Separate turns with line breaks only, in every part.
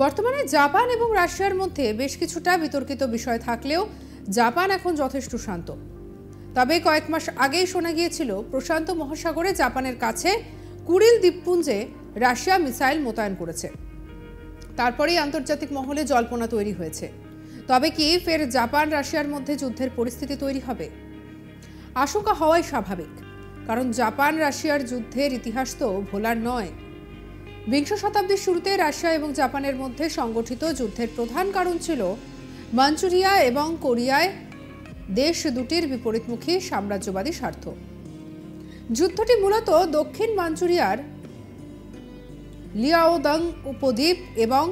বর্তমানে জাপান এবং রাশিয়ার মধ্যে বেশ কিছুটা বিতর্কিত বিষয় থাকলেও জাপান এখন যথেষ্ট শান্ত। তবে কয়েক মাস আগেই শোনা গিয়েছিল প্রশান্ত মহাসাগরে জাপানের কাছে কুরিল দ্বীপপুঞ্জে রাশিয়া মিসাইল মোতায়েন করেছে। তারপরেই আন্তর্জাতিক মহলে জল্পনা তৈরি হয়েছে। তবে কি ফের জাপান রাশিয়ার মধ্যে যুদ্ধের পরিস্থিতি তৈরি হবে? আশঙ্কা হওয়াই স্বাভাবিক, কারণ জাপান রাশিয়ার যুদ্ধের ইতিহাস তো ভোলার নয়। বিংশ শতাব্দীর শুরুতে রাশিয়া এবং জাপানের মধ্যে সংগঠিত যুদ্ধের প্রধান কারণ ছিল মাঞ্চুরিয়া এবং কোরিয়ায় দেশ দুটির বিপরীতমুখী সাম্রাজ্যবাদী স্বার্থ। যুদ্ধটি মূলত দক্ষিণ মাঞ্চুরিয়ার লিয়াওদং উপদ্বীপ এবং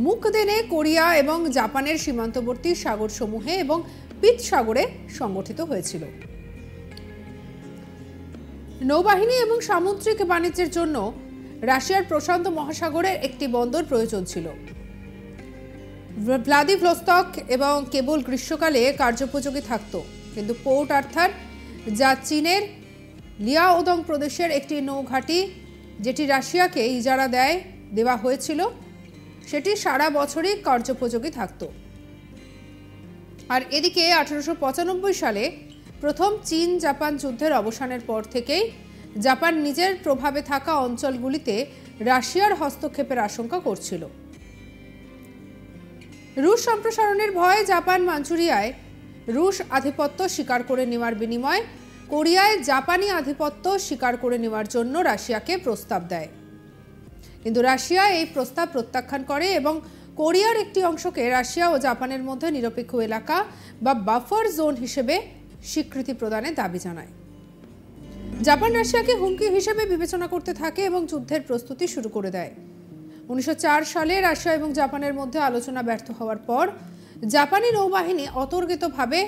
মুকদেনে কোরিয়া এবং জাপানের সীমান্তবর্তী সাগরসমূহে এবং পিত সাগরে সংগঠিত হয়েছিল। নৌবাহিনী এবং সামুদ্রিক বাণিজ্যের জন্য রাশিয়ার প্রশান্ত মহাসাগরের একটি বন্দর প্রয়োজন ছিল। ভ্লাদিভ্লস্তক এবং কেবল গ্রীষ্মকালে কার্যোপযোগী থাকত, কিন্তু পোর্ট আর্থার, যা চীনের লিয়াওদং প্রদেশের একটি নৌঘাঁটি যেটি রাশিয়াকে ইজারা দেওয়া হয়েছিল, সেটি সারা বছরই কার্যোপযোগী থাকত। আর এদিকে 1895 সালে প্রথম চীন জাপান যুদ্ধের অবসানের পর থেকেই জাপান নিজের প্রভাবে থাকা অঞ্চলগুলিতে রাশিয়ার হস্তক্ষেপের আশঙ্কা করছিল। রুশ সম্প্রসারণের ভয়ে জাপান মাঞ্চুরিয়ায় রুশ আধিপত্য স্বীকার করে নেওয়ার বিনিময়ে কোরিয়ায় জাপানি আধিপত্য স্বীকার করে নেওয়ার জন্য রাশিয়াকে প্রস্তাব দেয়, কিন্তু রাশিয়া এই প্রস্তাব প্রত্যাখ্যান করে এবং কোরিয়ার একটি অংশকে রাশিয়া ও জাপানের মধ্যে নিরপেক্ষ এলাকা বা বাফার জোন হিসেবে স্বীকৃতি প্রদানের দাবি জানায়। জাপান রাশিয়াকে হুমকি হিসেবে বিবেচনা করতে থাকে এবং যুদ্ধের প্রস্তুতি শুরু করে দেয়। 1904 সালে রাশিয়া এবং জাপানের মধ্যে আলোচনা ব্যর্থ হওয়ার পর জাপানি নৌবাহিনী অতর্কিতভাবে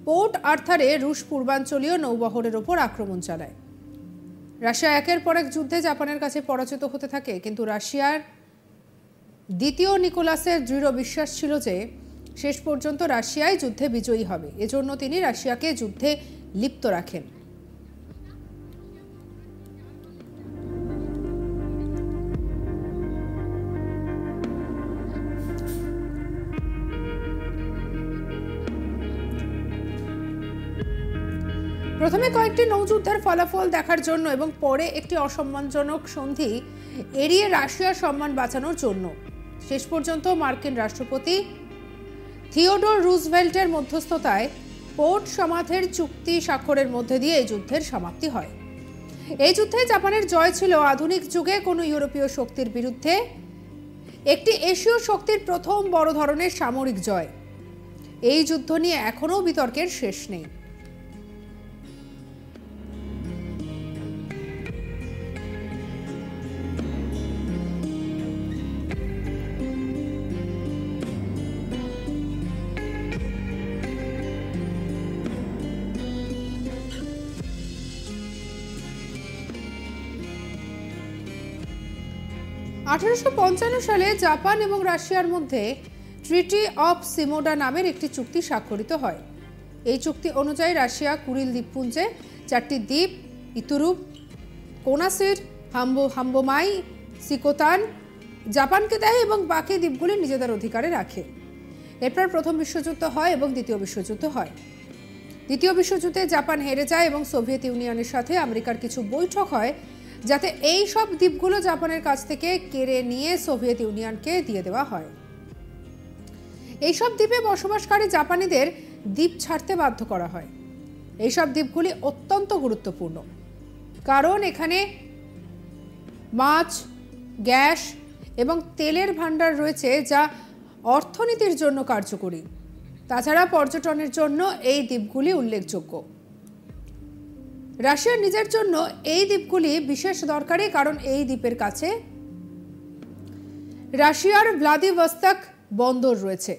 পোর্ট আর্থারে রুশ পূর্বাঞ্চলীয় নৌবহরের ওপর আক্রমণ চালায়। রাশিয়া একের পর এক যুদ্ধে জাপানের কাছে পরাজিত হতে থাকে, কিন্তু রাশিয়ার দ্বিতীয় নিকোলাসের দৃঢ় বিশ্বাস ছিল যে শেষ পর্যন্ত রাশিয়াই যুদ্ধে বিজয়ী হবে। এজন্য তিনি রাশিয়াকে যুদ্ধে লিপ্ত রাখেন। প্রথমে কয়েকটি নৌযুদ্ধের ফলাফল দেখার জন্য এবং পরে একটি অসম্মানজনক সন্ধি এড়িয়ে রাশিয়ার সম্মান বাঁচানোর জন্য শেষ পর্যন্ত মার্কিন রাষ্ট্রপতি থিওডোর রুজভেল্টের মধ্যস্থতায় পোর্ট সমাধের চুক্তি স্বাক্ষরের মধ্যে দিয়ে এই যুদ্ধের সমাপ্তি হয়। এই যুদ্ধে জাপানের জয় ছিল আধুনিক যুগে কোনো ইউরোপীয় শক্তির বিরুদ্ধে একটি এশীয় শক্তির প্রথম বড় ধরনের সামরিক জয়। এই যুদ্ধ নিয়ে এখনও বিতর্কের শেষ নেই। সালে জাপান এবং রাশিয়ার মধ্যে ট্রিটি অফ সিমোডা নামের একটি চুক্তি স্বাক্ষরিত হয়। এই চুক্তি অনুযায়ী রাশিয়া কুরিল দ্বীপপুঞ্জে 4টি দ্বীপ ইতুরুপ, কোনাসির, হাম্বোমাই, সিকোতান জাপানকে দেয় এবং বাকি দ্বীপগুলি নিজেদের অধিকারে রাখে। এরপর প্রথম বিশ্বযুদ্ধ হয় এবং দ্বিতীয় বিশ্বযুদ্ধ হয়। দ্বিতীয় বিশ্বযুদ্ধে জাপান হেরে যায় এবং সোভিয়েত ইউনিয়নের সাথে আমেরিকার কিছু বৈঠক হয় যাতে এই সব দ্বীপগুলো জাপানের কাছ থেকে কেড়ে নিয়ে সোভিয়েত ইউনিয়নকে দিয়ে দেওয়া হয়। এই সব দ্বীপে বসবাসকারী জাপানিদের দ্বীপ ছাড়তে বাধ্য করা হয়। এই সব দ্বীপগুলি অত্যন্ত গুরুত্বপূর্ণ, কারণ এখানে মাছ, গ্যাস এবং তেলের ভাণ্ডার রয়েছে যা অর্থনীতির জন্য কার্যকরী। তাছাড়া পর্যটনের জন্য এই দ্বীপগুলি উল্লেখযোগ্য। রাশিয়ার নিজের জন্য এই দ্বীপগুলি বিশেষ দরকারি, কারণ এই দ্বীপের কাছে রাশিয়ার ভ্লাদিভস্তক বন্দর রয়েছে।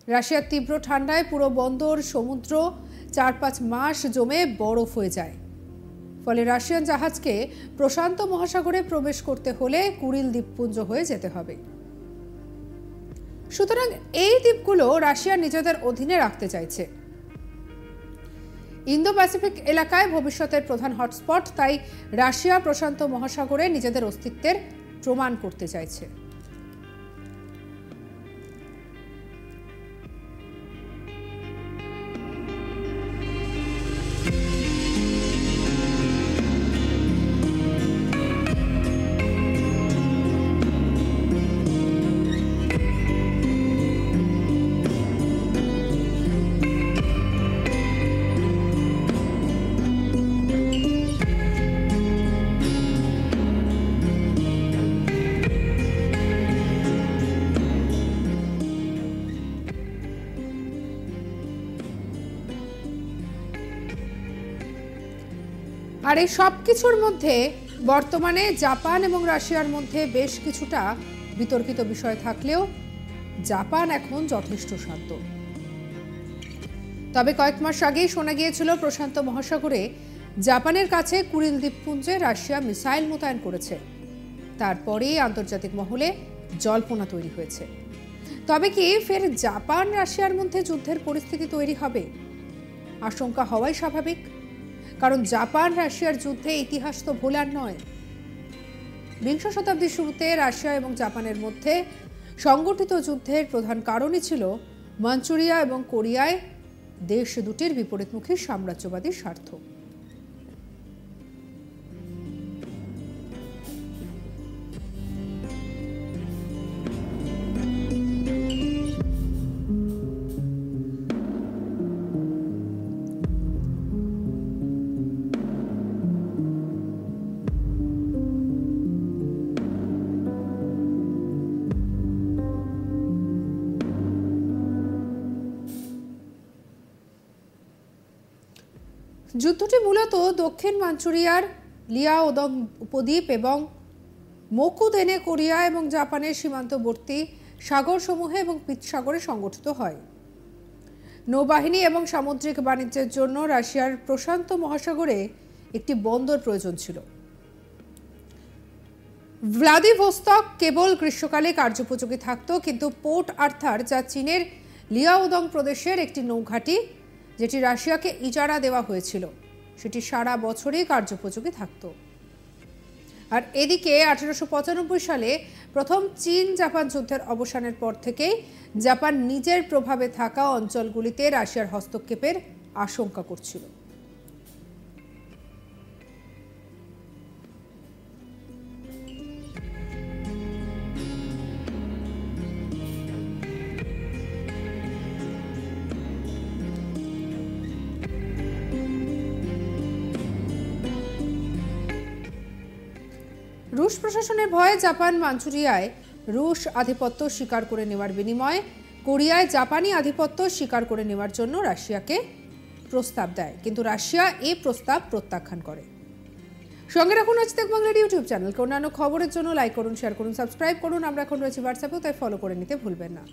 রাশিয়ার তীব্র ঠান্ডায় পুরো বন্দর সমুদ্র 4-5 মাস জমে বরফ হয়ে যায়। ফলে রাশিয়ান জাহাজকে প্রশান্ত মহাসাগরে প্রবেশ করতে হলে কুরিল দ্বীপপুঞ্জ হয়ে যেতে হবে। সুতরাং এই দ্বীপগুলো রাশিয়া নিজেদের অধীনে রাখতে চাইছে। ইন্দো প্যাসিফিক এলাকায় ভবিষ্যতের প্রধান হটস্পট, তাই রাশিয়া প্রশান্ত মহাসাগরে নিজেদের অস্তিত্বের প্রমাণ করতে চাইছে। আর এই সব কিছুর মধ্যে বর্তমানে জাপান এবং রাশিয়ার মধ্যে বেশ কিছুটা বিতর্কিত বিষয় থাকলেও জাপান এখন যথেষ্ট শান্ত। তবে কয়েক মাস আগেই শোনা গিয়েছিল প্রশান্ত মহাসাগরে জাপানের কাছে কুরিল দ্বীপপুঞ্জে রাশিয়া মিসাইল মোতায়েন করেছে। তারপরেই আন্তর্জাতিক মহলে জল্পনা তৈরি হয়েছে। তবে কি ফের জাপান রাশিয়ার মধ্যে যুদ্ধের পরিস্থিতি তৈরি হবে? আশঙ্কা হওয়াই স্বাভাবিক, কারণ জাপান রাশিয়ার যুদ্ধে ইতিহাস তো ভোলার নয়। বিংশ শতাব্দীর শুরুতে রাশিয়া এবং জাপানের মধ্যে সংগঠিত যুদ্ধের প্রধান কারণই ছিল মাঞ্চুরিয়া এবং কোরিয়ায় দেশ দুটির বিপরীতমুখী সাম্রাজ্যবাদী স্বার্থ। যুদ্ধটি মূলত দক্ষিণ মাঞ্চুরিয়ার লিয়াওদং উপদ্বীপ এবং মোকুদেনে কোরিয়া এবং জাপানের সীমান্তবর্তী সাগরসমূহে এবং পিতসাগরে সংগঠিত হয়। নৌবাহিনী এবং সামুদ্রিক বাণিজ্যের জন্য রাশিয়ার প্রশান্ত মহাসাগরে একটি বন্দর প্রয়োজন ছিল। ভ্লাদিভোস্তক কেবল গ্রীষ্মকালে কার্যোপযোগী থাকত, কিন্তু পোর্ট আর্থার, যা চীনের লিয়াওদং প্রদেশের একটি নৌঘাঁটি যেটি রাশিয়াকে ইজারা দেওয়া হয়েছিল, সেটি সারা বছরই কার্যোপযোগী থাকত। আর এদিকে 1895 সালে প্রথম চীন জাপান যুদ্ধের অবসানের পর থেকেই জাপান নিজের প্রভাবে থাকা অঞ্চলগুলিতে রাশিয়ার হস্তক্ষেপের আশঙ্কা করছিল। রুশ প্রশাসনের ভয়ে জাপান মাঞ্চুরিয়ায় রুশ আধিপত্য স্বীকার করে নেওয়ার বিনিময়ে কোরিয়ায় জাপানি আধিপত্য স্বীকার করে নেওয়ার জন্য রাশিয়াকে প্রস্তাব দেয়, কিন্তু রাশিয়া এই প্রস্তাব প্রত্যাখ্যান করে। সঙ্গে রাখুন আজ তাক বাংলার ইউটিউব চ্যানেলকে। অন্যান্য খবরের জন্য লাইক করুন, শেয়ার করুন, সাবস্ক্রাইব করুন। আমরা এখন রয়েছি হোয়াটসঅ্যাপেও, তাই ফলো করে নিতে ভুলবেন না।